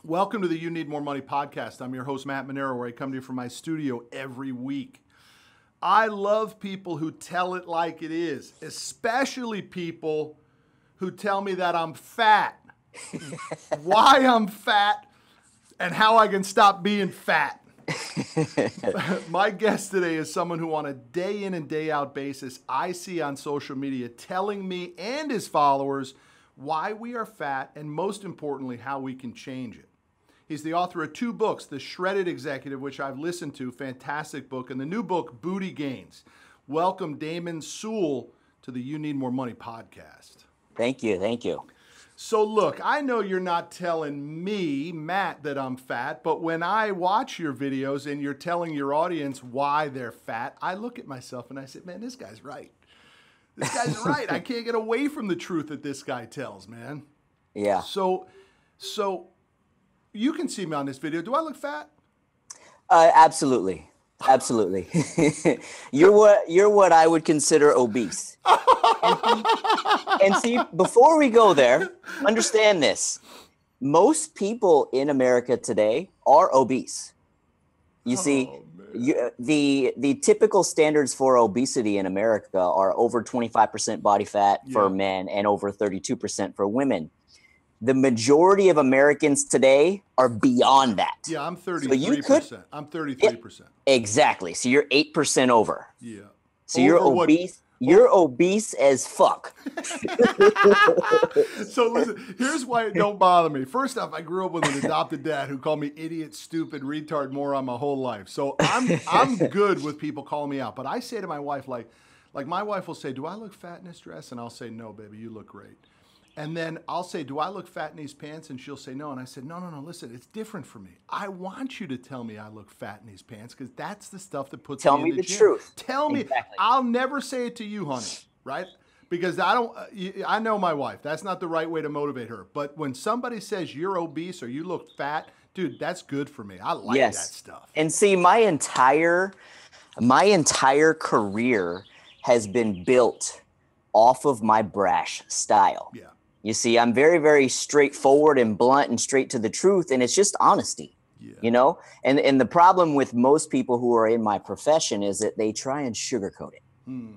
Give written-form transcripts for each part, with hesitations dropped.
Welcome to the You Need More Money podcast. I'm your host, Matt Manero, where I come to you from my studio every week. I love people who tell it like it is, especially people who tell me that I'm fat, why I'm fat, and how I can stop being fat. My guest today is someone who on a day in and day out basis I see on social media telling me and his followers why we are fat and most importantly, how we can change it. He's the author of 2 books, The Shredded Executive, which I've listened to, fantastic book, and the new book, Booty Gains. Welcome, Daymon Sewall, to the You Need More Money podcast. Thank you, thank you. So look, I know you're not telling me, Matt, that I'm fat, but when I watch your videos and you're telling your audience why they're fat, I look at myself and I say, man, this guy's right. This guy's right. I can't get away from the truth that this guy tells, man. Yeah. So you can see me on this video. Do I look fat? Absolutely. Absolutely. You're what I would consider obese. And see, before we go there, understand this. Most people in America today are obese. You see, the typical standards for obesity in America are over 25% body fat for men and over 32% for women. The majority of Americans today are beyond that. Yeah, I'm 33%. I'm 33%. Exactly. So you're 8% over. Yeah. So you're obese. You're obese as fuck. So listen, here's why it don't bother me. First off, I grew up with an adopted dad who called me idiot, stupid, retard, moron my whole life. So I'm good with people calling me out. But I say to my wife, like my wife will say, do I look fat in this dress? And I'll say, no, baby, you look great. And then I'll say, do I look fat in these pants? And she'll say, no. And I said, no, listen, it's different for me. I want you to tell me I look fat in these pants because that's the stuff that puts me in the gym. Tell me the truth. Tell me. Exactly. I'll never say it to you, honey, right? Because I know my wife. That's not the right way to motivate her. But when somebody says you're obese or you look fat, dude, that's good for me. I like that stuff. And see, my entire career has been built off of my brash style. Yeah. You see, I'm very, very straightforward and blunt and straight to the truth. And it's just honesty, you know, and the problem with most people who are in my profession is that they try and sugarcoat it.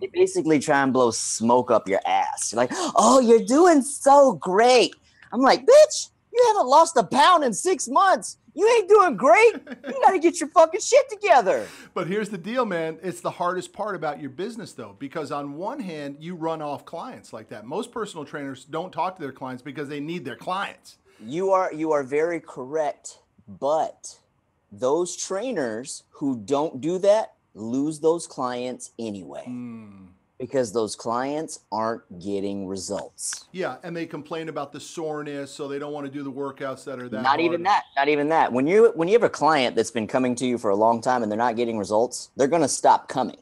They basically try and blow smoke up your ass. You're like, oh, you're doing so great. I'm like, bitch, you haven't lost a pound in 6 months. You ain't doing great. You got to get your fucking shit together. But here's the deal, man. It's the hardest part about your business, though, because on one hand, you run off clients like that. Most personal trainers don't talk to their clients because they need their clients. You are very correct. But those trainers who don't do that lose those clients anyway. Because those clients aren't getting results. Yeah, and they complain about the soreness, so they don't want to do the workouts that are that Not even that. When you have a client that's been coming to you for a long time and they're not getting results, they're going to stop coming.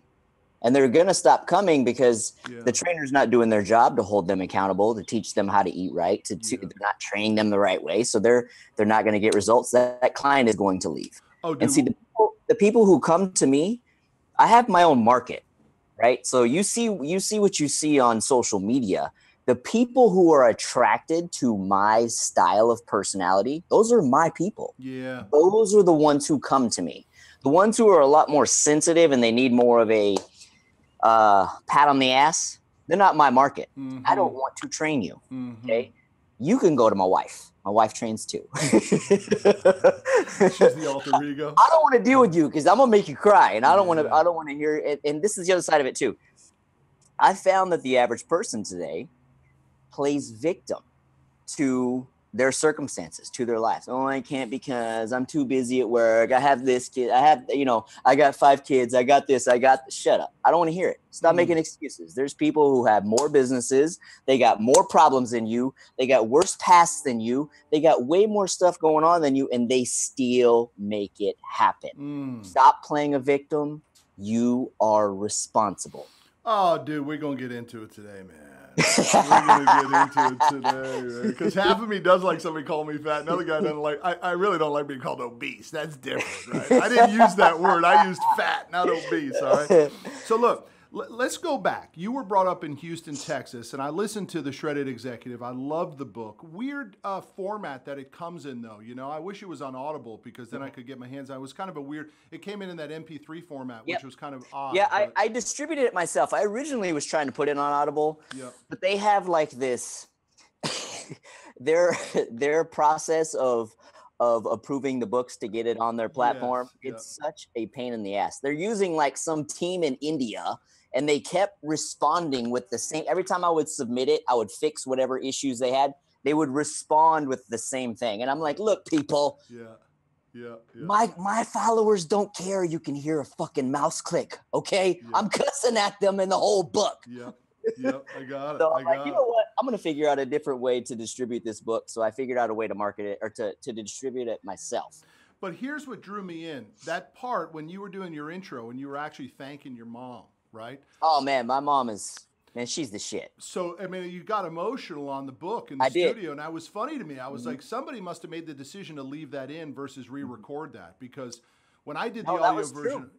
And they're going to stop coming because the trainer's not doing their job to hold them accountable, to teach them how to eat right, they're not training them the right way, so they're not going to get results. That client is going to leave. And see, the people who come to me, I have my own market. Right. So you see what you see on social media. The people who are attracted to my style of personality, those are my people. Yeah. Those are the ones who come to me. The ones who are a lot more sensitive and they need more of a pat on the ass, they're not my market. I don't want to train you. Okay. You can go to my wife. My wife trains too. She's the alter ego. I don't want to deal with you because I'm gonna make you cry, and I don't want to hear it. And this is the other side of it too. I found that the average person today plays victim to their circumstances, to their lives. Oh, I can't because I'm too busy at work. I have this kid. I got 5 kids. I got this. Shut up. I don't want to hear it. Stop making excuses. There's people who have more businesses. They got more problems than you. They got worse pasts than you. They got way more stuff going on than you, and they still make it happen. Stop playing a victim. You are responsible. Oh, dude, we're going to get into it today, man. We're going to get into it today, man. Because half of me does like somebody calling me fat. Another guy doesn't like, I really don't like being called obese. That's different, right? I didn't use that word. I used fat, not obese, all right? So look, Let's go back. You were brought up in Houston, Texas, and I listened to The Shredded Executive. I loved the book. Weird format that it comes in, though. You know, I wish it was on Audible because then I could get my hands on it. It was kind of a weird, it came in that MP3 format, which was kind of odd. Yeah, I distributed it myself. I originally was trying to put it on Audible, but they have like this, their process of approving the books to get it on their platform. It's such a pain in the ass. They're using like some team in India, and they kept responding with the same. Every time I would submit it, I would fix whatever issues they had. They would respond with the same thing. And I'm like, look, people, my followers don't care. You can hear a fucking mouse click. Okay. I'm cussing at them in the whole book. I got it. So I'm like, you know what? I'm going to figure out a different way to distribute this book. So I figured out a way to market it or to distribute it myself. But here's what drew me in. That part when you were doing your intro and you were actually thanking your mom, right? Oh, man, my mom is, man, she's the shit. So, I mean, you got emotional on the book in the studio. And that was funny to me. I was like, somebody must have made the decision to leave that in versus re-record that, because when I did the audio version,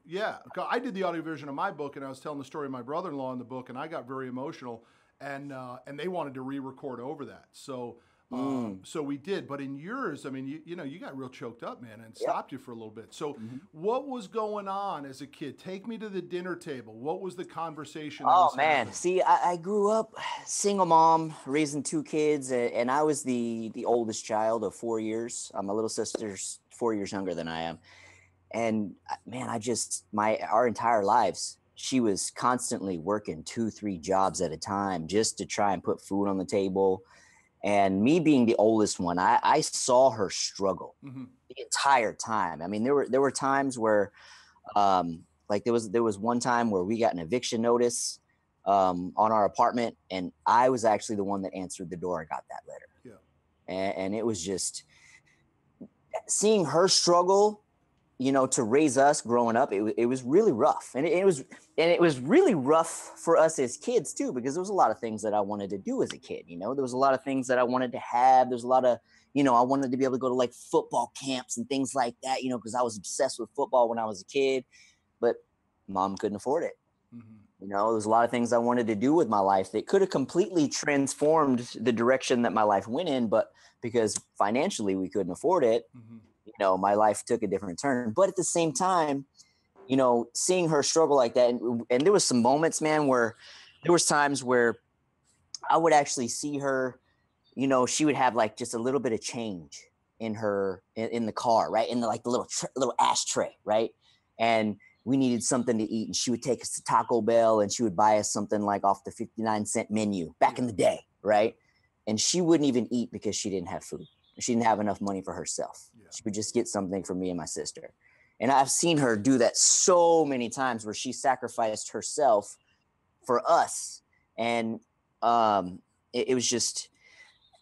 I did the audio version of my book, and I was telling the story of my brother-in-law in the book, and I got very emotional, and they wanted to re-record over that. So, so we did. But in yours, I mean, you know, you got real choked up, man, and stopped you for a little bit. So, what was going on as a kid? Take me to the dinner table. What was the conversation? Oh man, see, I grew up single mom, raising 2 kids, and I was the oldest child of 4 years. My little sister's 4 years younger than I am. And man, our entire lives, she was constantly working 2-3 jobs at a time just to try and put food on the table. And me being the oldest one, I saw her struggle the entire time. I mean, there were times where, like there was one time where we got an eviction notice on our apartment, and I was actually the one that answered the door and got that letter. And it was just seeing her struggle, you know, to raise us growing up. It was really rough, and it was really rough for us as kids too, because there was a lot of things that I wanted to do as a kid. You know, there was a lot of things that I wanted to have. There's a lot of, you know, I wanted to be able to go to like football camps and things like that, you know, because I was obsessed with football when I was a kid, but mom couldn't afford it. You know, there's a lot of things I wanted to do with my life that could have completely transformed the direction that my life went in, but because financially we couldn't afford it, you know, my life took a different turn. But at the same time, you know, seeing her struggle like that, and there was some moments, man, where there was times where I would actually see her, you know, she would have like just a little bit of change in the car, right? In the little ashtray, right? And we needed something to eat, and she would take us to Taco Bell, and she would buy us something like off the 59-cent menu back in the day, right? And she wouldn't even eat because she didn't have food. She didn't have enough money for herself. She would just get something for me and my sister. And I've seen her do that so many times where she sacrificed herself for us. And it was just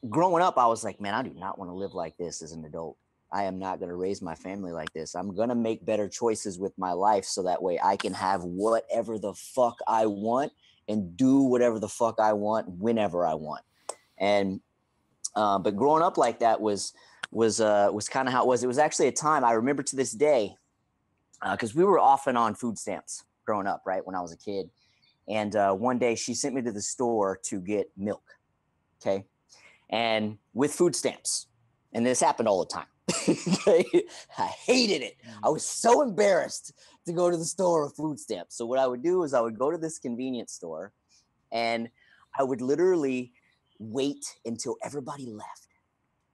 growing up, I was like, man, I do not want to live like this as an adult. I am not going to raise my family like this. I'm going to make better choices with my life so that way I can have whatever the fuck I want and do whatever the fuck I want whenever I want. And but growing up like that was kind of how it was. It was actually a time I remember to this day, because we were off and on food stamps growing up, right, when I was a kid. And one day she sent me to the store to get milk, okay, and with food stamps. And this happened all the time. I hated it. I was so embarrassed to go to the store with food stamps. So what I would do is I would go to this convenience store, and I would literally wait until everybody left.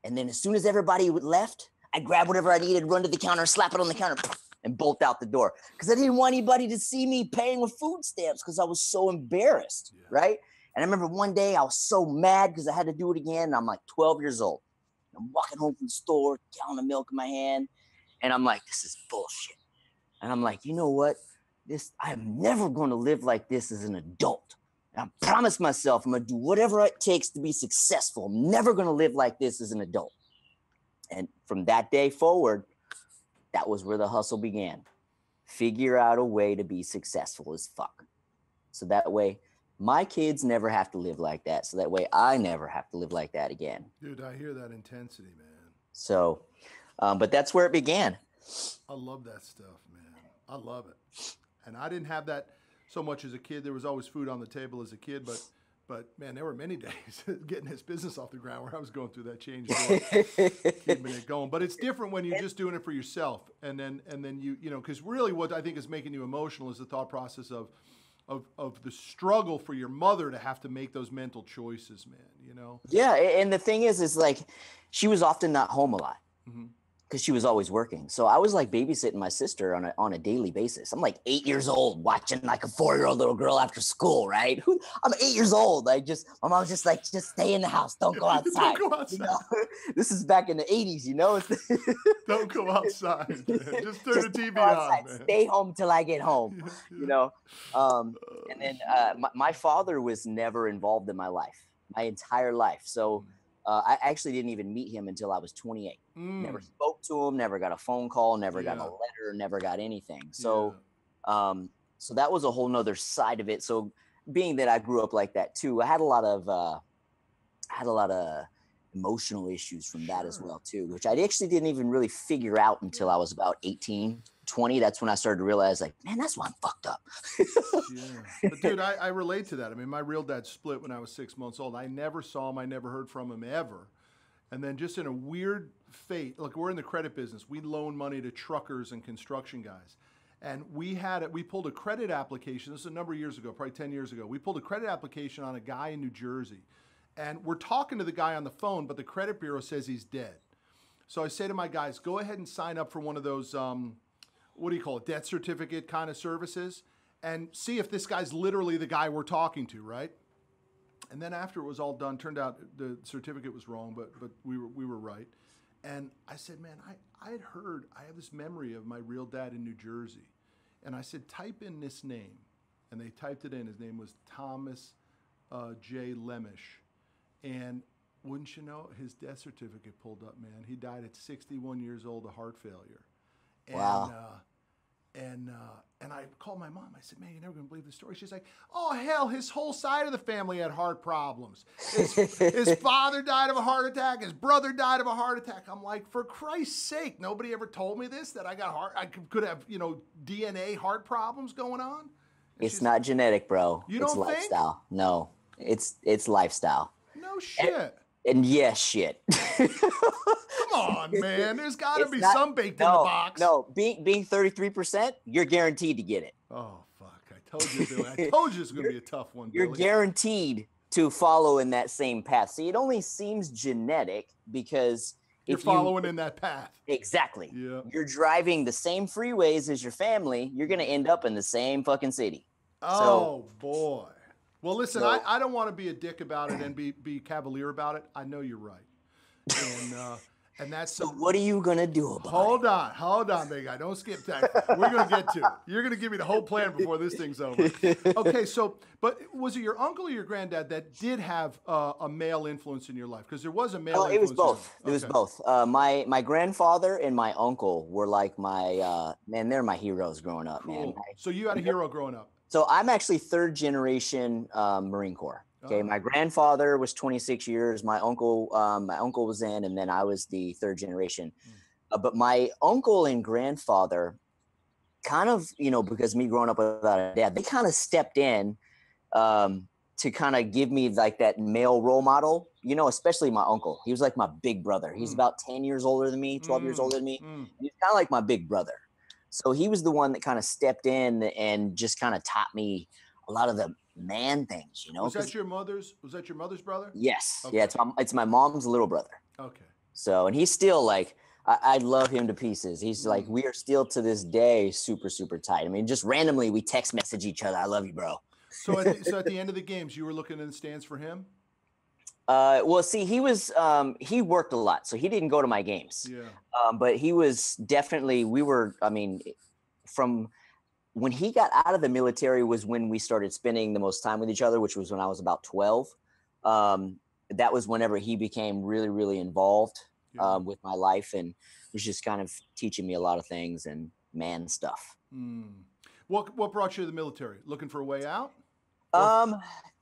And then as soon as everybody left, I'd grab whatever I needed, run to the counter, slap it on the counter, and bolt out the door. Because I didn't want anybody to see me paying with food stamps because I was so embarrassed, right? And I remember one day I was so mad because I had to do it again. And I'm like 12 years old. I'm walking home from the store, gallon of milk in my hand. And I'm like, this is bullshit. And I'm like, you know what? I'm never going to live like this as an adult. I promised myself I'm going to do whatever it takes to be successful. I'm never going to live like this as an adult. And from that day forward, that was where the hustle began. Figure out a way to be successful as fuck. So that way, my kids never have to live like that. So that way, I never have to live like that again. Dude, I hear that intensity, man. So, but that's where it began. I love that stuff, man. I love it. And I didn't have that. so much as a kid. There was always food on the table as a kid, but man, there were many days getting this business off the ground where I was going through that change, keeping it going. But it's different when you're just doing it for yourself, and then you know, because really what I think is making you emotional is the thought process of the struggle for your mother to have to make those mental choices, man. You know? Yeah, and the thing is like she was often not home a lot. Mm-hmm. Because she was always working. So I was like babysitting my sister on a daily basis. I'm like 8 years old watching like a 4-year-old little girl after school, right? I'm 8 years old. Like my mom's just like, just stay in the house. Don't go outside. Don't go outside. You know? This is back in the 80s, you know? Don't go outside, man. Just turn the TV on, man. Stay home till I get home, you know? And then my father was never involved in my life, my entire life. So I actually didn't even meet him until I was 28. Never spoke to him, never got a phone call, never got a letter, never got anything. So, so that was a whole nother side of it. So being that I grew up like that too, I had a lot of emotional issues from that as well too, which I actually didn't even really figure out until I was about 18, 20. That's when I started to realize, like, man, that's why I'm fucked up. But dude, I relate to that. I mean, my real dad split when I was 6 months old. I never saw him. I never heard from him ever. And then just in a weird fate, look, we're in the credit business. We loan money to truckers and construction guys. And we pulled a credit application. This is a number of years ago, probably 10 years ago. We pulled a credit application on a guy in New Jersey. And we're talking to the guy on the phone, but the credit bureau says he's dead. So I say to my guys, go ahead and sign up for one of those, what do you call it, death certificate kind of services, and see if this guy's literally the guy we're talking to, right? And then after it was all done, turned out the certificate was wrong, but we were right. And I said, man, I have this memory of my real dad in New Jersey. And I said, type in this name. And they typed it in. His name was Thomas J. Lemish. And wouldn't you know, his death certificate pulled up, man. He died at 61 years old of heart failure. And, wow. And I called my mom. I said, man, you're never going to believe the story. She's like, oh, hell, his whole side of the family had heart problems. His father died of a heart attack. His brother died of a heart attack. I'm like, for Christ's sake, nobody ever told me this, that I could have, you know, DNA heart problems going on. And it's not genetic, bro. You it's don't lifestyle. Think? No, it's lifestyle. No shit. And yes, shit. Come on, man. There's got to be some baked in the box. No, being 33%, you're guaranteed to get it. Oh, fuck. I told you, Billy. I told you it's going to be a tough one, You're Billy. guaranteed to follow in that same path. See, it only seems genetic because you're following in that path. Exactly. Yeah. You're driving the same freeways as your family. You're going to end up in the same fucking city. Oh, boy. Well, listen, I don't want to be a dick about it and be cavalier about it. I know you're right. And that's so what are you going to do about it? Hold on, big guy. Don't skip that. We're going to get to it. You're going to give me the whole plan before this thing's over. Okay, but was it your uncle or your granddad that did have a male influence in your life? Because there was a male influence. It was both. It was both. My grandfather and my uncle were like they're my heroes growing up, man. So you had a hero growing up. So I'm actually third generation Marine Corps. Okay, my grandfather was 26 years. My uncle was in, and then I was the third generation. But my uncle and grandfather, kind of, you know, because me growing up without a dad, they kind of stepped in to kind of give me like that male role model. You know, especially my uncle. He was like my big brother. He's about 10 years older than me, 12 years older than me. He's kind of like my big brother. So he was the one that kind of stepped in and just kind of taught me a lot of the man things, you know. Was that your mother's brother? Yes. Okay. Yeah, it's my mom's little brother. Okay. So, and he's still like, I love him to pieces. He's like, we are still to this day super, super tight. I mean, just randomly we text message each other. I love you, bro. So at the end of the games, you were looking in the stands for him? Well, see, he worked a lot, so he didn't go to my games. Yeah. But he was definitely, from when he got out of the military was when we started spending the most time with each other, which was when I was about 12. That was whenever he became really, really involved with my life and was just kind of teaching me a lot of things and man stuff. What brought you to the military? Looking for a way out?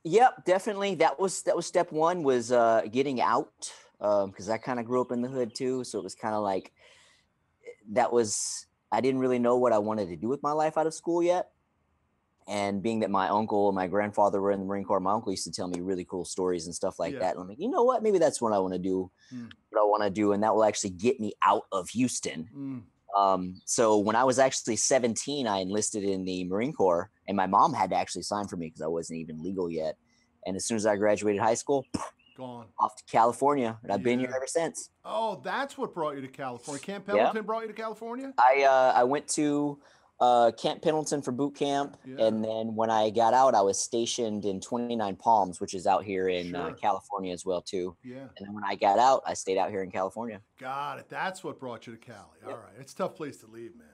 Yep, definitely. That was step one, was getting out, because I kind of grew up in the hood too. So it was kind of like I didn't really know what I wanted to do with my life out of school yet. And being that my uncle and my grandfather were in the Marine Corps, my uncle used to tell me really cool stories and stuff like that. And I'm like, you know what? Maybe that's what I want to do. What I want to do, and that will actually get me out of Houston. So when I was actually 17, I enlisted in the Marine Corps, and my mom had to actually sign for me because I wasn't even legal yet. And as soon as I graduated high school, gone off to California, and I've been here ever since. Oh, that's what brought you to California. Camp Pendleton brought you to California? I went to Camp Pendleton for boot camp, and then when I got out, I was stationed in 29 Palms, which is out here in California as well too. And then when I got out, I stayed out here in California. Got it. That's what brought you to Cali. All right. It's a tough place to leave, man.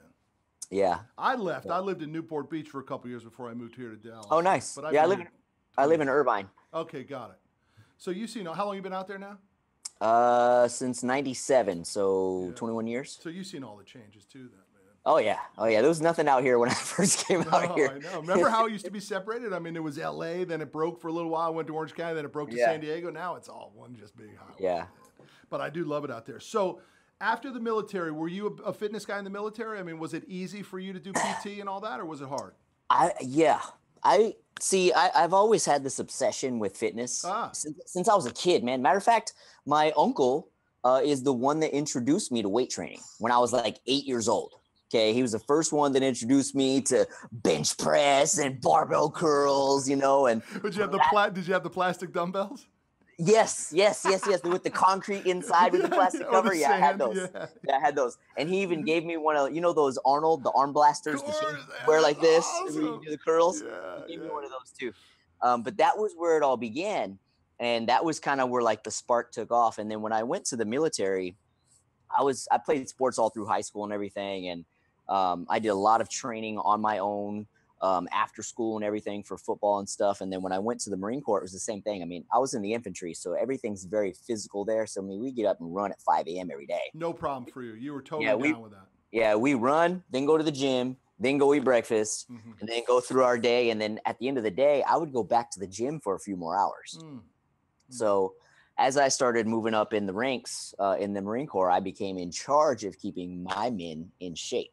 Yeah. I left. I lived in Newport Beach for a couple years before I moved here to Dallas. Oh, nice. But I live in Irvine. Okay, got it. So you see, how long you been out there now? Since 97, so 21 years. So you've seen all the changes too then, man. Oh yeah. There was nothing out here when I first came out here. I know. Remember how it used to be separated? I mean, it was LA, then it broke for a little while, went to Orange County, then it broke to San Diego. Now it's all one just big highway. Yeah. But I do love it out there. So after the military, were you a fitness guy in the military? I mean, was it easy for you to do PT and all that, or was it hard? I've always had this obsession with fitness since I was a kid, man. Matter of fact, my uncle is the one that introduced me to weight training when I was like 8 years old. Okay, he was the first one that introduced me to bench press and barbell curls, and did you have the plastic dumbbells? Yes, with the concrete inside with the plastic cover. I had those. Yeah, I had those. And he even gave me one of, those Arnold, the arm blasters that you wear like this, and you do the curls. He gave me one of those too. But that was where it all began. And that was kind of where like the spark took off. And then when I went to the military, I played sports all through high school and everything. And I did a lot of training on my own. After school and everything for football and stuff. And then when I went to the Marine Corps, it was the same thing. I mean, I was in the infantry, so everything's very physical there. So, I mean, we get up and run at 5 a.m. every day. No problem for you. You were totally down with that. Yeah, we run, then go to the gym, then go eat breakfast, and then go through our day. And then at the end of the day, I would go back to the gym for a few more hours. So as I started moving up in the ranks in the Marine Corps, I became in charge of keeping my men in shape,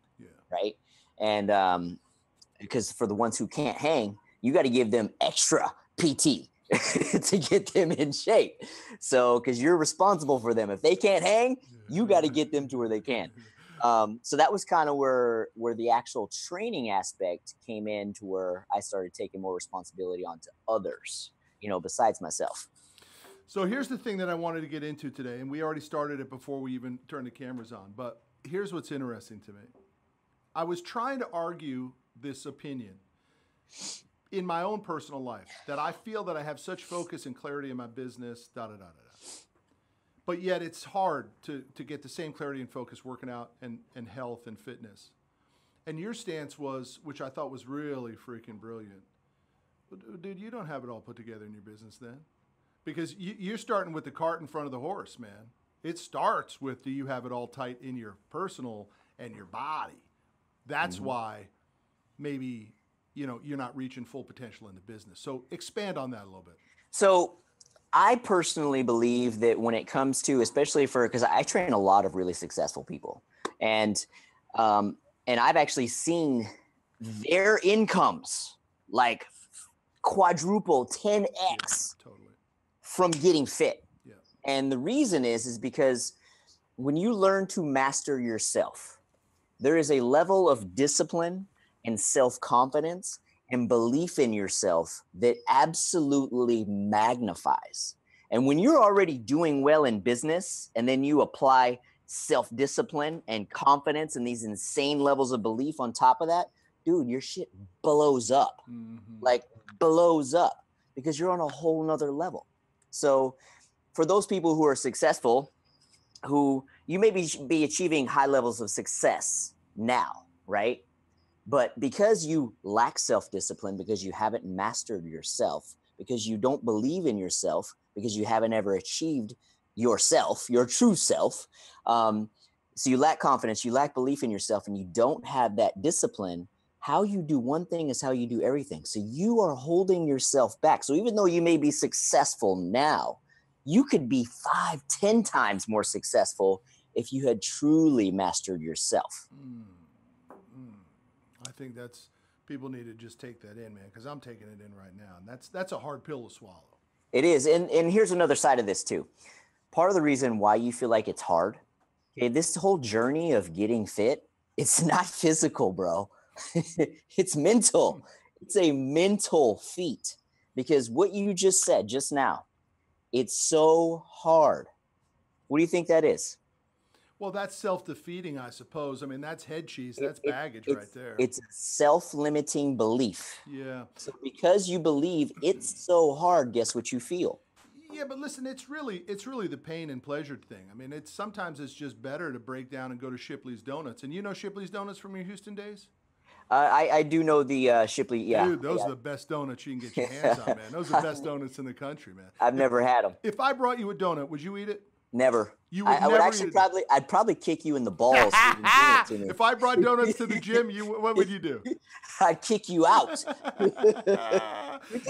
right? And because for the ones who can't hang, you got to give them extra PT to get them in shape. So, because you're responsible for them. If they can't hang, you got to get them to where they can. So that was kind of where the actual training aspect came in, to where I started taking more responsibility onto others, besides myself. So here's the thing that I wanted to get into today, and we already started it before we even turned the cameras on, but here's what's interesting to me. I was trying to argue this opinion in my own personal life, that I feel that I have such focus and clarity in my business, but yet it's hard to get the same clarity and focus working out and health and fitness. And your stance was, which I thought was really freaking brilliant. Dude, you don't have it all put together in your business then, because you're starting with the cart in front of the horse, man. It starts with, do you have it all tight in your personal and your body? That's why maybe, you're not reaching full potential in the business. So expand on that a little bit. So I personally believe that when it comes to, especially because I train a lot of really successful people, and I've actually seen their incomes like quadruple, 10x from getting fit. Yeah. And the reason is because when you learn to master yourself, there is a level of discipline and self-confidence and belief in yourself that absolutely magnifies. And when you're already doing well in business, and then you apply self-discipline and confidence and these insane levels of belief on top of that, dude, your shit blows up. Like blows up, because you're on a whole nother level. So for those people who are successful, who you may be achieving high levels of success now, right? But because you lack self-discipline, because you haven't mastered yourself, because you don't believe in yourself, because you haven't ever achieved yourself, your true self, so you lack confidence, you lack belief in yourself, and you don't have that discipline, how you do one thing is how you do everything. So you are holding yourself back. So even though you may be successful now, you could be 5, 10 times more successful if you had truly mastered yourself. I think People need to just take that in, man, because I'm taking it in right now. And that's a hard pill to swallow. It is. And here's another side of this too. Part of the reason why you feel like it's hard, okay, this whole journey of getting fit, it's not physical, bro. It's mental. It's a mental feat, because what you just said just now, it's so hard. What do you think that is? Well, that's self-defeating, I suppose. I mean, that's head cheese. That's baggage right there. It's a self-limiting belief. Yeah. So because you believe it's so hard, guess what you feel? Yeah, but listen, it's really the pain and pleasure thing. I mean, sometimes it's just better to break down and go to Shipleys Donuts. And you know Shipleys Donuts from your Houston days? I do know the Shipley. Yeah, dude, those are the best donuts you can get your hands on, man. Those are the best donuts in the country, man. I've never had them. If I brought you a donut, would you eat it? Never. You would never actually I'd probably kick you in the balls. If I brought donuts to the gym, what would you do? I'd kick you out. Get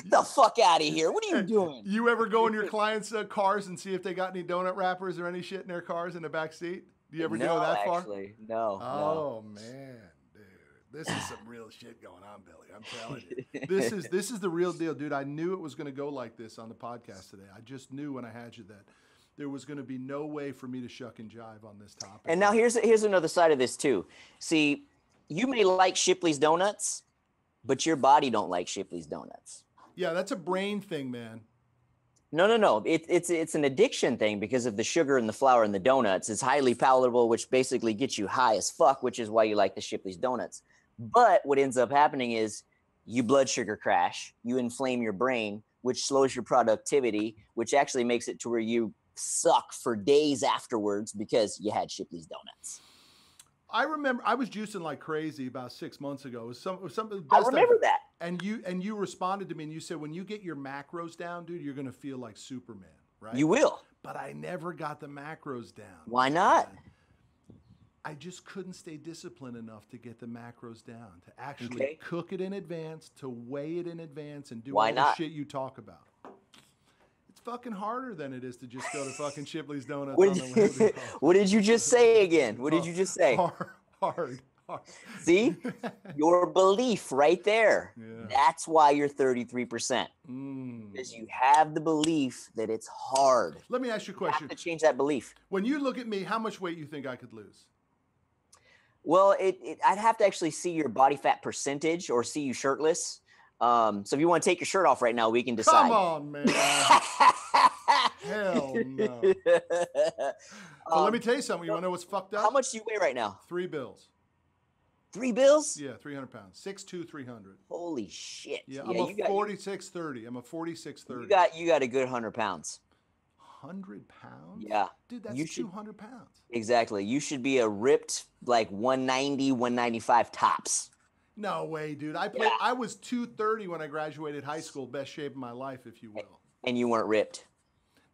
the fuck out of here. What are you doing? You ever go in your clients' cars and see if they got any donut wrappers or any shit in their cars in the back seat? Do you ever go that far? No. Oh, man. This is some real shit going on, Billy. I'm telling you. This is the real deal, dude. I knew it was going to go like this on the podcast today. I just knew when I had you that there was going to be no way for me to shuck and jive on this topic. And now here's another side of this too. See, you may like Shipley's Donuts, but your body don't like Shipley's Donuts. Yeah, that's a brain thing, man. No. It's an addiction thing because of the sugar and the flour and the donuts. It's highly palatable, which basically gets you high as fuck, which is why you like the Shipley's Donuts. But what ends up happening is you blood sugar crash, you inflame your brain, which slows your productivity, which actually makes it to where you suck for days afterwards because you had Shipley's Donuts. I remember I was juicing like crazy about 6 months ago. It was some of the best I remember that. And you responded to me and you said, when you get your macros down, dude, you're going to feel like Superman, right? You will. But I never got the macros down. Why not? I just couldn't stay disciplined enough to get the macros down, to actually cook it in advance, to weigh it in advance, and do all the shit you talk about. It's fucking harder than it is to just go to fucking Shipley's Donuts. What did you just say again? What did you just say? Hard. See? Your belief right there. Yeah. That's why you're 33%. Because you have the belief that it's hard. Let me ask you a question. You have to change that belief. When you look at me, how much weight you think I could lose? Well, I'd have to actually see your body fat percentage or see you shirtless. So if you want to take your shirt off right now, we can decide. Come on, man. Hell no. Well, let me tell you something. You want to know what's fucked up? How much do you weigh right now? 3 bills. 3 bills? Yeah, 300 pounds. 6'2", 300. Holy shit. Yeah, I'm a 46'30". I'm a 46'30". You got a good 100 pounds. 100 pounds? Yeah. Dude, that's 200 pounds. Exactly. You should be a ripped, like 190, 195 tops. No way, dude. I was 230 when I graduated high school. Best shape of my life, if you will. And you weren't ripped.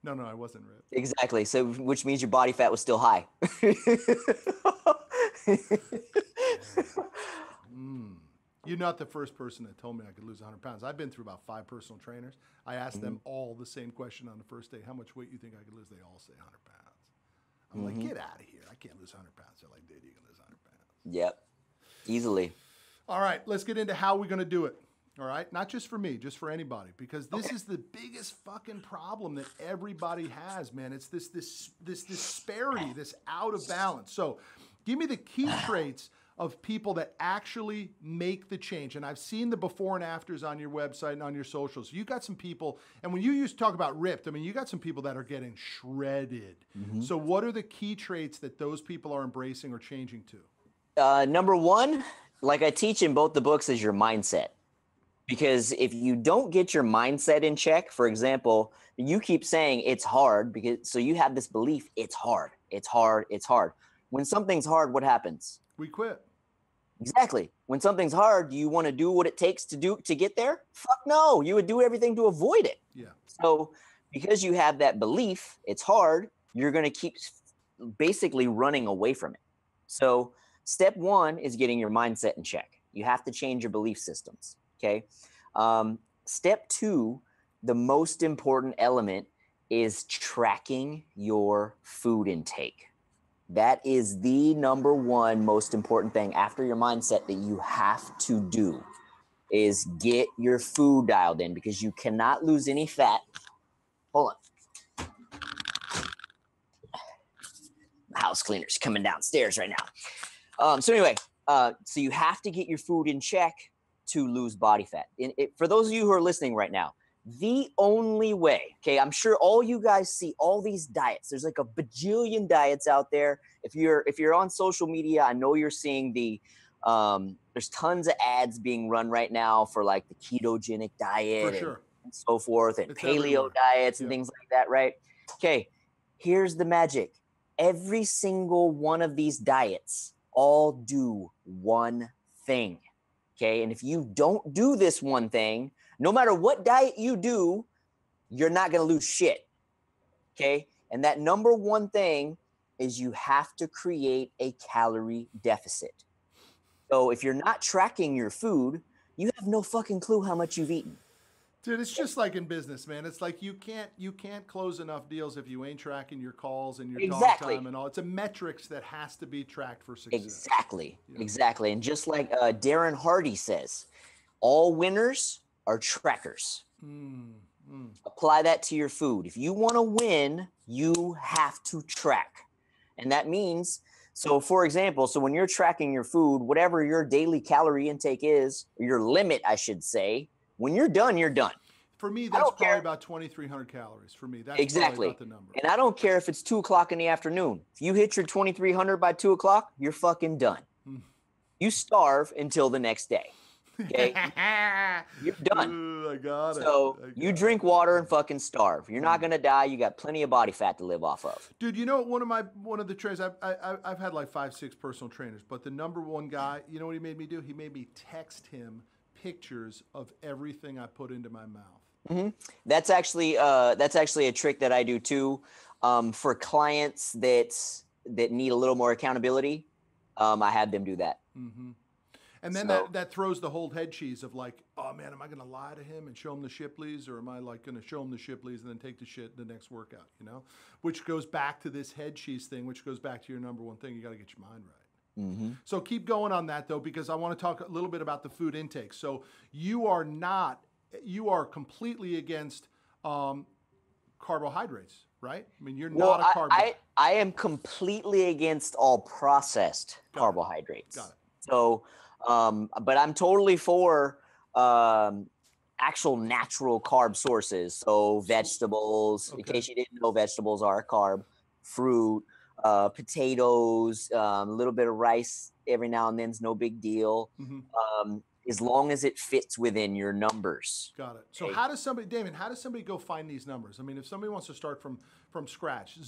No, I wasn't ripped. Exactly. So, which means your body fat was still high. You're not the first person that told me I could lose 100 pounds. I've been through about 5 personal trainers. I asked them all the same question on the first day. How much weight you think I could lose? They all say 100 pounds. I'm like, get out of here. I can't lose 100 pounds. They're like, dude, you can lose 100 pounds. Yep. Easily. All right, let's get into how we're going to do it. All right, not just for me, just for anybody, because this is the biggest fucking problem that everybody has, man. It's this disparity, this out of balance. So give me the key traits of people that actually make the change. And I've seen the before and afters on your website and on your socials. You got some people, and when you used to talk about ripped, I mean, you got some people that are getting shredded. So what are the key traits that those people are embracing or changing to? Number one, like I teach in both the books, is your mindset. Because if you don't get your mindset in check, for example, you keep saying it's hard so you have this belief, it's hard. When something's hard, what happens? We quit. Exactly. When something's hard, do you want to do what it takes to get there? Fuck no. You would do everything to avoid it. Yeah. So because you have that belief, it's hard, you're going to keep basically running away from it. So step one is getting your mindset in check. You have to change your belief systems. Okay. Step two, the most important element is tracking your food intake. That is the number one most important thing after your mindset that you have to do. is get your food dialed in, because you cannot lose any fat. Hold on. House cleaner's coming downstairs right now. So anyway, so you have to get your food in check to lose body fat. For those of you who are listening right now, the only way, okay, I'm sure all you guys see all these diets. There's like a bajillion diets out there. If you're on social media, I know you're seeing there's tons of ads being run right now for like the ketogenic diet and so forth, and paleo diets and things like that, right? Okay, here's the magic. Every single one of these diets all do one thing, okay? And if you don't do this one thing, no matter what diet you do, you're not going to lose shit, okay? And that number one thing is you have to create a calorie deficit. So if you're not tracking your food, you have no fucking clue how much you've eaten. Dude, it's just like in business, man. It's like you can't close enough deals if you ain't tracking your calls and your talk time and all. It's a metrics that has to be tracked for success. Exactly, exactly. And just like Darren Hardy says, all winners are trackers. Apply that to your food. If you want to win, you have to track. And that means, so for example, so when you're tracking your food, whatever your daily calorie intake is, or your limit, I should say, when you're done, you're done. For me, that's probably about 2,300 calories. For me, that's probably about the number. And I don't care if it's 2 o'clock in the afternoon. If you hit your 2,300 by 2 o'clock, you're fucking done. You starve until the next day. Okay, you're done. Ooh, I got it. So you drink water and fucking starve. You're not gonna die. You got plenty of body fat to live off of. Dude, you know one of the trainers, I've had like 5-6 personal trainers, but the number one guy, you know what he made me do? He made me text him pictures of everything I put into my mouth. That's actually a trick that I do too, for clients that need a little more accountability. I have them do that. And then that throws the whole head cheese of like, oh man, am I going to lie to him and show him the Shipleys, or am I like going to show him the Shipleys and then take the next workout, you know? Which goes back to this head cheese thing, which goes back to your number one thing. You got to get your mind right. So keep going on that though, because I want to talk a little bit about the food intake. So you are completely against carbohydrates, right? I mean, you're not a carb guy. I am completely against all processed carbohydrates. Got it. So, but I'm totally for actual natural carb sources. So vegetables, in case you didn't know, vegetables are a carb, fruit, potatoes, a little bit of rice every now and then is no big deal. As long as it fits within your numbers. Got it. So how does somebody go find these numbers? I mean, if somebody wants to start from scratch,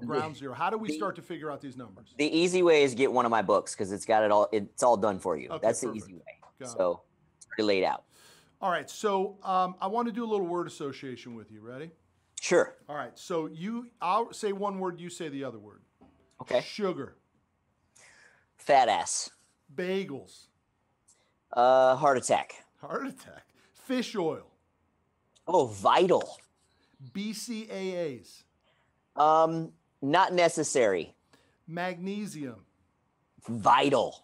ground zero, how do we start to figure out these numbers? The easy way is get one of my books, because it's got it all. It's all done for you. Okay, that's perfect. The easy way. So it's already laid out. All right. So I want to do a little word association with you. Ready? Sure. All right. So I'll say one word, you say the other word. Okay. Sugar. Fat ass. Bagels. Heart attack. Heart attack. Fish oil. Oh, vital. BCAAs. Not necessary. Magnesium. Vital.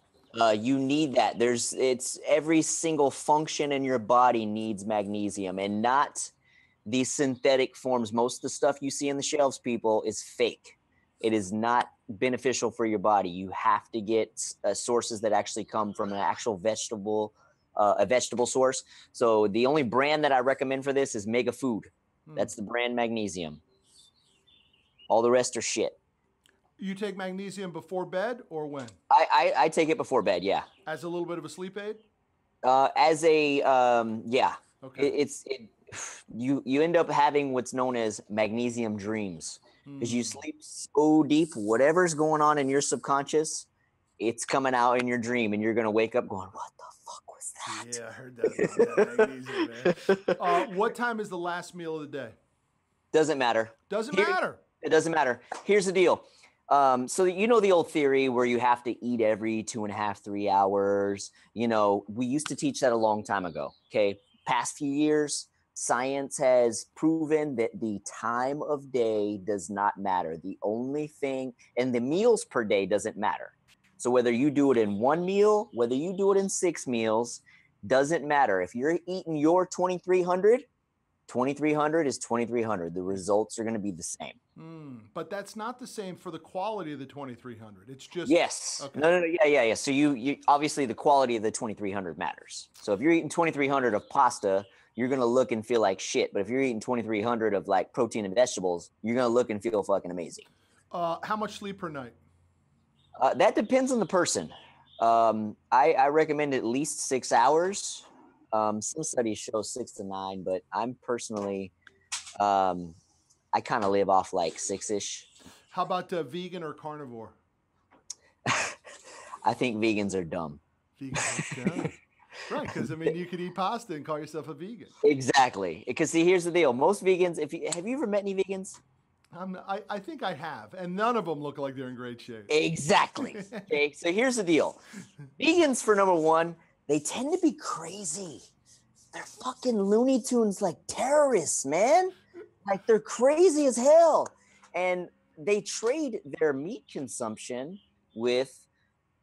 You need that. It's every single function in your body needs magnesium, and not the synthetic forms. Most of the stuff you see in the shelves, people, is fake. It is not beneficial for your body. You have to get sources that actually come from an actual vegetable, a vegetable source. So the only brand that I recommend for this is Mega Food. That's the brand Magnesium. All the rest are shit. You take magnesium before bed or when? I take it before bed, yeah. As a little bit of a sleep aid? Yeah. Okay. You end up having what's known as magnesium dreams. Because you sleep so deep, whatever's going on in your subconscious, it's coming out in your dream, and you're going to wake up going, what the fuck was that? Yeah, I heard that. Magnesium, man. What time is the last meal of the day? Doesn't matter. Doesn't matter? It doesn't matter. Here's the deal. So you know the old theory where you have to eat every 2.5, 3 hours. You know, we used to teach that a long time ago, okay? Past few years, science has proven that the time of day does not matter. The only thing, and the meals per day doesn't matter. So whether you do it in one meal, whether you do it in 6 meals, Doesn't matter. If you're eating your 2300, 2300 is 2300. The results are going to be the same. But that's not the same for the quality of the 2300. It's just yes. Okay. No. Yeah. So you obviously the quality of the 2300 matters. So if you're eating 2300 of pasta, you're going to look and feel like shit. But if you're eating 2300 of like protein and vegetables, you're going to look and feel fucking amazing. How much sleep per night? That depends on the person. I recommend at least 6 hours. Some studies show 6 to 9, but I'm personally, I kind of live off like 6-ish. How about vegan or carnivore? I think vegans are dumb. Vegans are dumb. Right, because I mean, you could eat pasta and call yourself a vegan. Exactly. Because see, here's the deal: most vegans, have you ever met any vegans? I think I have, and none of them look like they're in great shape. Exactly. Okay, so here's the deal: vegans, for number one, they tend to be crazy. They're fucking Looney Tunes, like terrorists, man. Like they're crazy as hell, and they trade their meat consumption with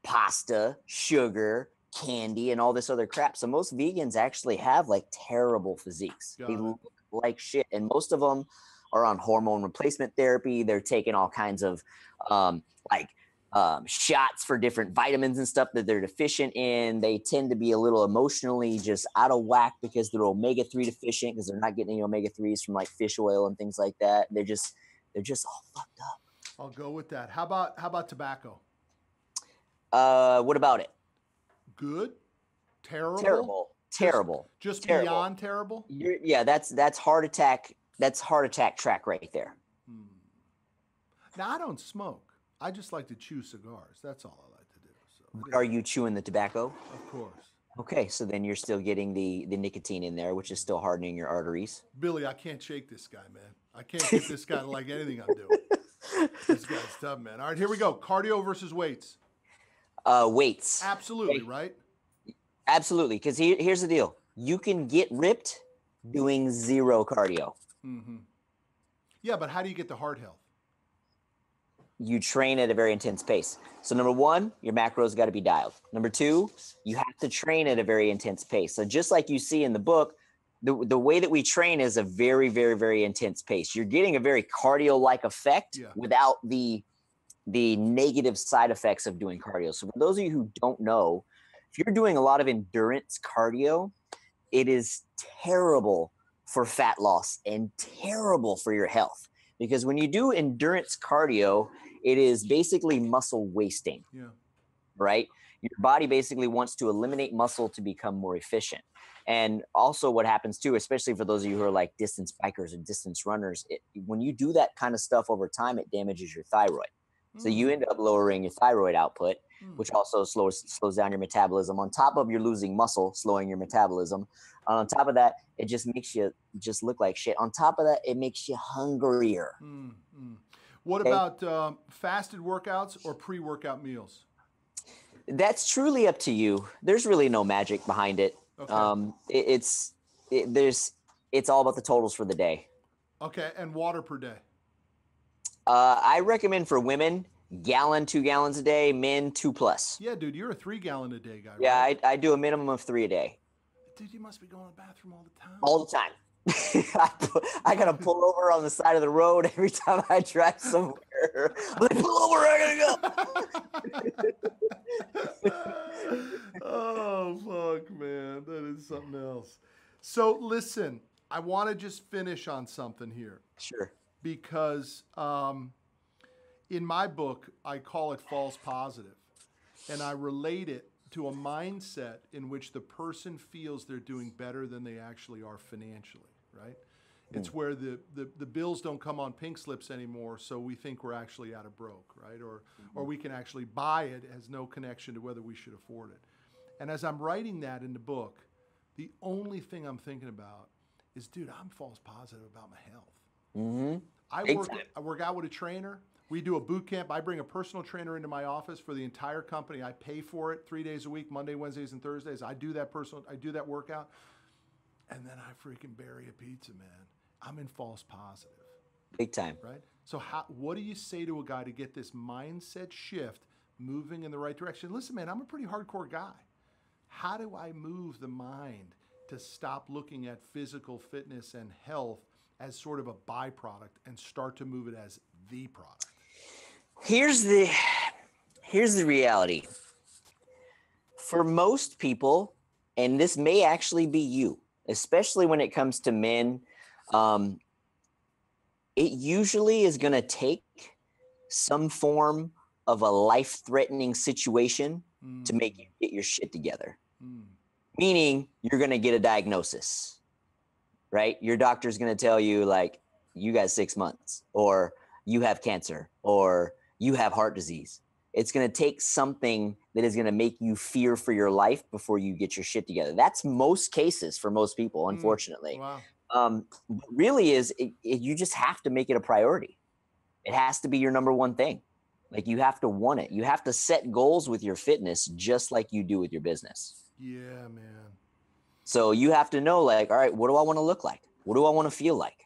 pasta, sugar, candy, and all this other crap. So most vegans actually have like terrible physiques. They look like shit, and most of them are on hormone replacement therapy. They're taking all kinds of shots for different vitamins and stuff that they're deficient in. They tend to be a little emotionally just out of whack because they're omega-3 deficient because they're not getting any omega-3s from like fish oil and things like that. They're just all fucked up. I'll go with that. How about tobacco? What about it? Good? Terrible? Terrible. Just terrible. Beyond terrible? That's heart attack. That's heart attack track right there. Now, I don't smoke. I just like to chew cigars. That's all I like to do. So. Are you chewing the tobacco? Of course. Okay, so then you're still getting the nicotine in there, which is still hardening your arteries. Billy, I can't shake this guy, man. I can't get this guy to like anything I'm doing. This guy's tough, man. All right, here we go. Cardio versus weights. Weights. Absolutely, right? Absolutely, because here's the deal. You can get ripped doing zero cardio. Mm-hmm. Yeah, but how do you get the heart health? You train at a very intense pace. So number one, your macros got to be dialed. Number two, you have to train at a very intense pace. So just like you see in the book, the way that we train is a very, very, very intense pace. You're getting a very cardio-like effect without the negative side effects of doing cardio. So for those of you who don't know, if you're doing a lot of endurance cardio, it is terrible for fat loss and terrible for your health. Because when you do endurance cardio, it is basically muscle wasting, right? Your body basically wants to eliminate muscle to become more efficient. And also what happens too, especially for those of you who are like distance bikers and distance runners, when you do that kind of stuff over time, it damages your thyroid. So you end up lowering your thyroid output, which also slows down your metabolism. On top of you're losing muscle, slowing your metabolism. On top of that, it just makes you just look like shit. On top of that, it makes you hungrier. What about fasted workouts or pre-workout meals? That's truly up to you. There's really no magic behind it. Okay. It's all about the totals for the day. Okay, and water per day? I recommend for women, 2 gallons a day, men 2+. Yeah, dude, you're a 3 gallon a day guy, right? Yeah, I do a minimum of 3 a day. Dude, you must be going to the bathroom all the time. All the time. I gotta pull over on the side of the road every time I drive somewhere. I'm like, pull over, I gotta go. Oh, fuck, man. That is something else. So, listen, I want to just finish on something here. Sure. Because in my book, I call it false positive. And I relate it to a mindset in which the person feels they're doing better than they actually are financially, right? It's where the bills don't come on pink slips anymore, so we think we're actually out of broke, right? Or we can actually buy it. It has no connection to whether we should afford it. And as I'm writing that in the book, the only thing I'm thinking about is, dude, I'm false positive about my health. I work out with a trainer. We do a boot camp. I bring a personal trainer into my office for the entire company. I pay for it 3 days a week, Monday, Wednesdays, and Thursdays. I do that workout. And then I freaking bury a pizza, man. I'm in false positive. Big time. Right? So what do you say to a guy to get this mindset shift moving in the right direction? Listen, man, I'm a pretty hardcore guy. how do I move the mind to stop looking at physical fitness and health as sort of a byproduct and start to move it as the product? Here's the reality. For most people, and this may actually be you, especially when it comes to men, it usually is going to take some form of a life-threatening situation to make you get your shit together. Meaning you're going to get a diagnosis, right? Your doctor's going to tell you, like, you got 6 months, or you have cancer, or you have heart disease. It's going to take something that is going to make you fear for your life before you get your shit together. That's most cases for most people, unfortunately. Wow. Really you just have to make it a priority. It has to be your number one thing. Like, you have to want it. You have to set goals with your fitness just like you do with your business. Yeah, man. So you have to know, like, all right, what do I want to look like? What do I want to feel like?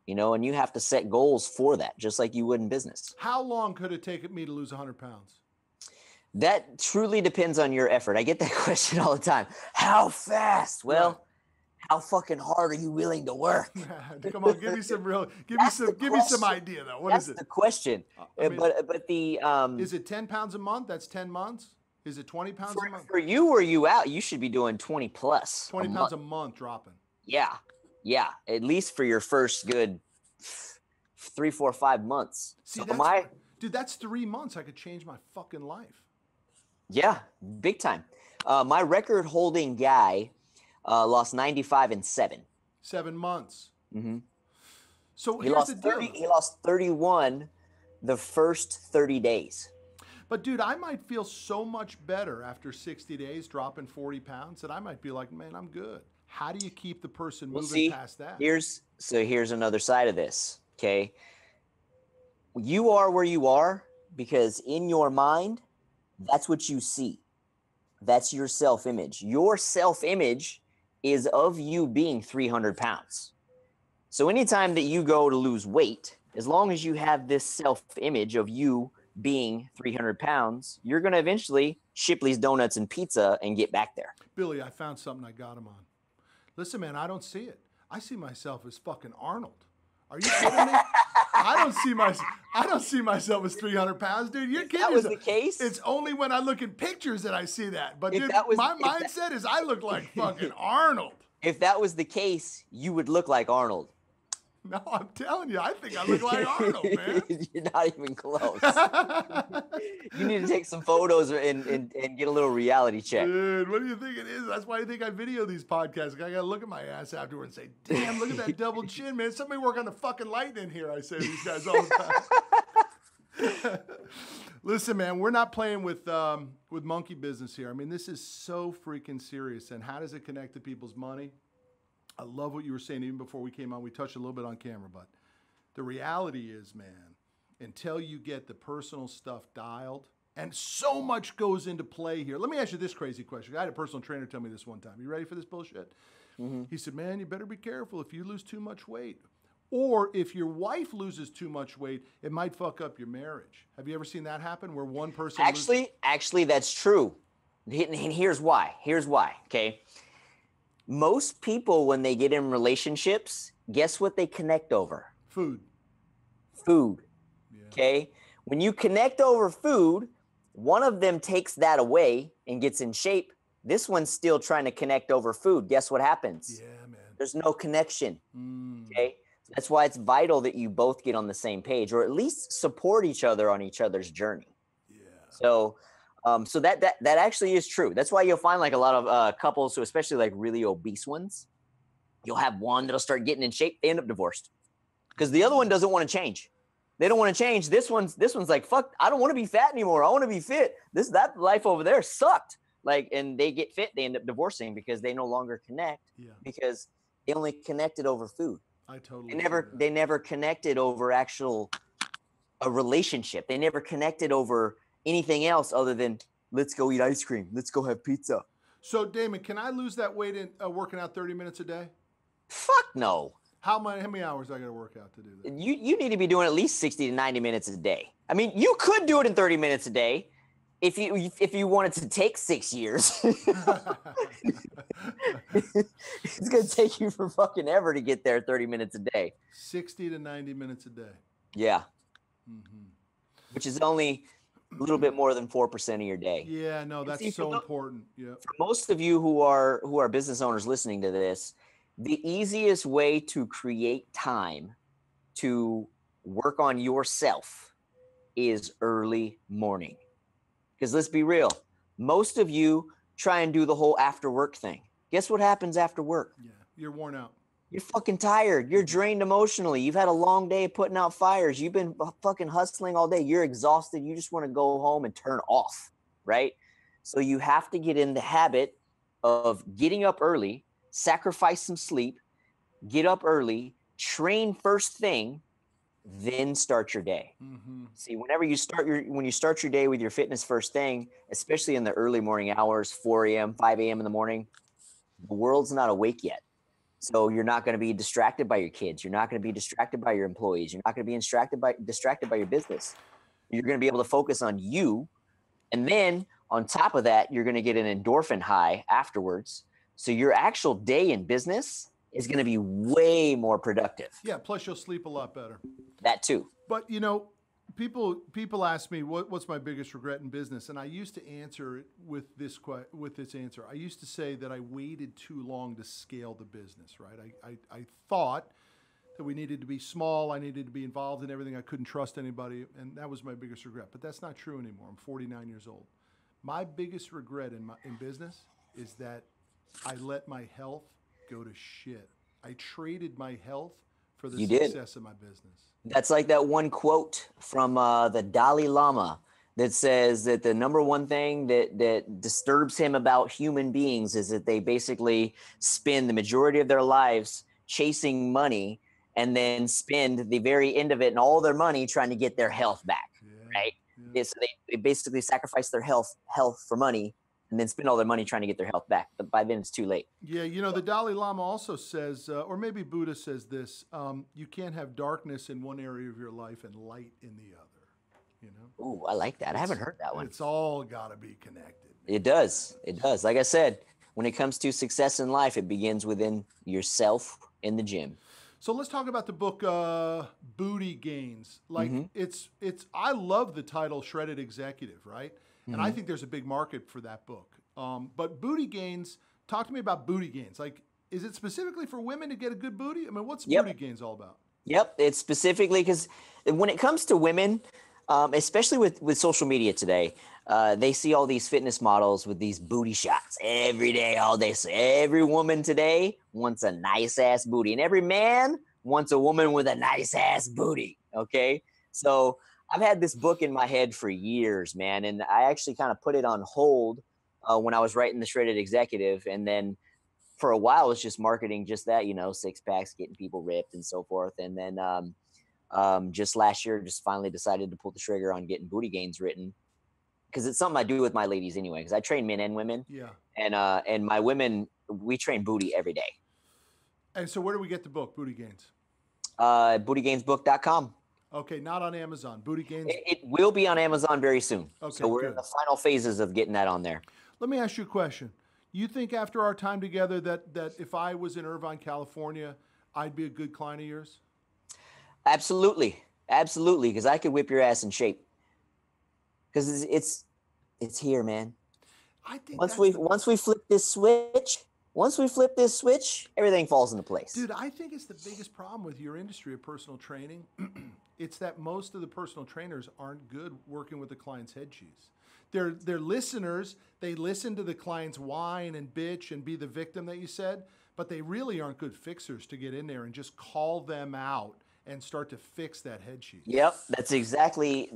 You know, and you have to set goals for that, just like you would in business. How long could it take me to lose 100 pounds? That truly depends on your effort. I get that question all the time. How fast? Well, right. How fucking hard are you willing to work? Come on, give me some idea though. What is it? That's the question. But the is it 10 pounds a month? That's 10 months. Is it 20 pounds a month? For you or you out, you should be doing 20 plus. 20 pounds a month dropping. Yeah. At least for your first good 3, 4, 5 months. See, so dude, that's 3 months. I could change my fucking life. Yeah, big time. My record holding guy lost 95 in 7. 7 months. Mm-hmm. So here's the deal. He lost 31 the first 30 days. But dude, I might feel so much better after 60 days dropping 40 pounds that I might be like, man, I'm good. How do you keep the person moving past that? Here's another side of this, okay? You are where you are because in your mind, that's what you see. That's your self-image. Your self-image is of you being 300 pounds. So anytime that you go to lose weight, as long as you have this self-image of you being 300 pounds, you're going to eventually Shipleys Donuts and Pizza and get back there. Billy, I found something I got him on. Listen, man, I don't see it. I see myself as fucking Arnold. Are you kidding me? I don't see myself as 300 pounds, dude. You're kidding. If that was the case, it's only when I look in pictures that I see that. But dude, my mindset is I look like fucking Arnold. If that was the case, you would look like Arnold. No, I'm telling you, I think I look like Arnold, man. You're not even close. You need to take some photos and get a little reality check. Dude, what do you think it is? That's why I think I video these podcasts. I got to look at my ass afterward and say, damn, look at that double chin, man. Somebody work on the fucking light in here, I say to these guys all the time. Listen, man, we're not playing with monkey business here. I mean, this is so freaking serious. And how does it connect to people's money? I love what you were saying even before we came on. We touched a little bit on camera, but the reality is, man, until you get the personal stuff dialed, and so much goes into play here. Let me ask you this crazy question. I had a personal trainer tell me this one time. You ready for this bullshit? Mm-hmm. He said, man, you better be careful if you lose too much weight. Or if your wife loses too much weight, it might fuck up your marriage. Have you ever seen that happen where one person Actually, that's true. And here's why. Okay? Most people, when they get in relationships, guess what they connect over? Food. Yeah. Okay? When you connect over food, one of them takes that away and gets in shape. This one's still trying to connect over food. Guess what happens? Yeah, man. There's no connection. Okay? That's why it's vital that you both get on the same page, or at least support each other on each other's journey. Yeah. So that actually is true. That's why you'll find like a lot of couples, who especially like really obese ones, you'll have one that'll start getting in shape. They end up divorced because the other one doesn't want to change. They don't want to change. This one's like, fuck, I don't want to be fat anymore. I want to be fit. That life over there sucked. Like, and they get fit. They end up divorcing because they no longer connect. Yeah. Because they only connected over food. I totally. They never connected over a relationship. They never connected over anything else other than let's go eat ice cream. Let's go have pizza. So, Daymond, can I lose that weight in working out 30 minutes a day? Fuck no. How many hours I got to work out to do that? You need to be doing at least 60 to 90 minutes a day. I mean, you could do it in 30 minutes a day, if you want it to take 6 years, it's gonna take you for fucking ever to get there 30 minutes a day. 60 to 90 minutes a day. Yeah. Mm-hmm. Which is only a little bit more than 4% of your day. Yeah, no, that's so important. Yeah. For most of you who are business owners listening to this, the easiest way to create time to work on yourself is early morning. Because let's be real, most of you try and do the whole after work thing. Guess what happens after work? Yeah, you're worn out. You're fucking tired. You're drained emotionally. You've had a long day putting out fires. You've been fucking hustling all day. You're exhausted. You just want to go home and turn off, right? So you have to get in the habit of getting up early, sacrifice some sleep, get up early, train first thing, then start your day. Mm-hmm. See, when you start your day with your fitness first thing, especially in the early morning hours, 4 a.m., 5 a.m. in the morning, the world's not awake yet. So you're not going to be distracted by your kids. You're not going to be distracted by your employees. You're not going to be distracted by your business. You're going to be able to focus on you. And then on top of that, you're going to get an endorphin high afterwards. So your actual day in business is going to be way more productive. Yeah, plus you'll sleep a lot better. That too. But, people ask me, what's my biggest regret in business? And I used to answer it with this answer. I used to say that I waited too long to scale the business, right? I thought that we needed to be small. I needed to be involved in everything. I couldn't trust anybody. And that was my biggest regret. But that's not true anymore. I'm 49 years old. My biggest regret in business is that I let my health go to shit. I traded my health for the success of my business. That's like that one quote from the Dalai Lama that says that the number one thing that disturbs him about human beings is that they basically spend the majority of their lives chasing money and then spend the very end of it and all their money trying to get their health back, right? Yeah. So they basically sacrifice their health for money and then spend all their money trying to get their health back. But by then it's too late. Yeah, the Dalai Lama also says, or maybe Buddha says this, you can't have darkness in one area of your life and light in the other, Ooh, I like that. I haven't heard that one. It's all got to be connected. It does. It does. Like I said, when it comes to success in life, it begins within yourself in the gym. So let's talk about the book, Booty Gains. Like I love the title Shredded Executive, right? And I think there's a big market for that book. But Booty Gains, talk to me about Booty Gains. Like, is it specifically for women to get a good booty? I mean, what's Booty Gains all about? Yep, it's specifically because when it comes to women, especially with social media today, they see all these fitness models with these booty shots every day, all day. So every woman today wants a nice ass booty, and every man wants a woman with a nice ass booty. Okay, so I've had this book in my head for years, man, and I actually kind of put it on hold when I was writing the Shredded Executive, and then for a while it was just marketing just that, 6 packs, getting people ripped and so forth, and then just last year just finally decided to pull the trigger on getting Booty Gains written, because it's something I do with my ladies anyway, because I train men and women. Yeah. And my women, we train booty every day. And so where do we get the book, Booty Gains? BootyGainsBook.com. Okay, not on Amazon. Booty Gains. It will be on Amazon very soon. Okay, so we're in the final phases of getting that on there. Let me ask you a question. You think after our time together that if I was in Irvine, California, I'd be a good client of yours? Absolutely. Absolutely, because I could whip your ass in shape. Because it's here, man. I think once we flip this switch, everything falls into place. Dude, I think it's the biggest problem with your industry of personal training. It's that most of the personal trainers aren't good working with the client's head cheese. They're listeners. They listen to the client's whine and bitch and be the victim that you said, but they really aren't good fixers to get in there and just call them out and start to fix that head cheese. Yep, that's exactly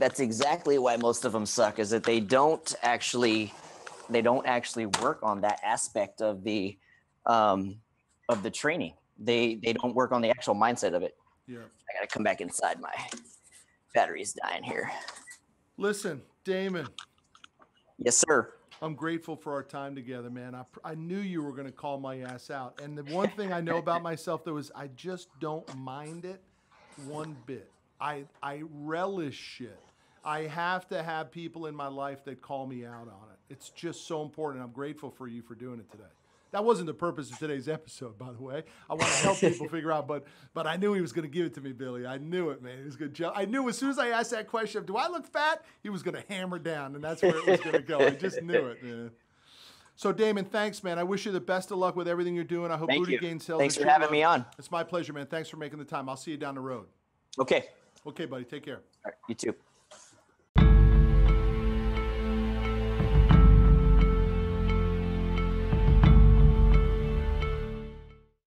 why most of them suck, is that they don't actually work on that aspect of the training. They don't work on the actual mindset of it. Yeah. I gotta come back inside. My battery's dying here. Listen, Daymon. Yes, sir. I'm grateful for our time together, man. I knew you were going to call my ass out. And the one thing I know about myself, though, is I just don't mind it one bit. I relish shit. I have to have people in my life that call me out on it. It's just so important. I'm grateful for you for doing it today. That wasn't the purpose of today's episode, by the way. I want to help people figure out, but I knew he was going to give it to me, Billy. I knew it, man. He was going to. I knew as soon as I asked that question, do I look fat? He was going to hammer down, and that's where it was going to go. I just knew it, man. So, Daymond, thanks, man. I wish you the best of luck with everything you're doing. I hope Booty Gain sells. Thanks for having me on. It's my pleasure, man. Thanks for making the time. I'll see you down the road. Okay. Okay, buddy. Take care. All right, you too.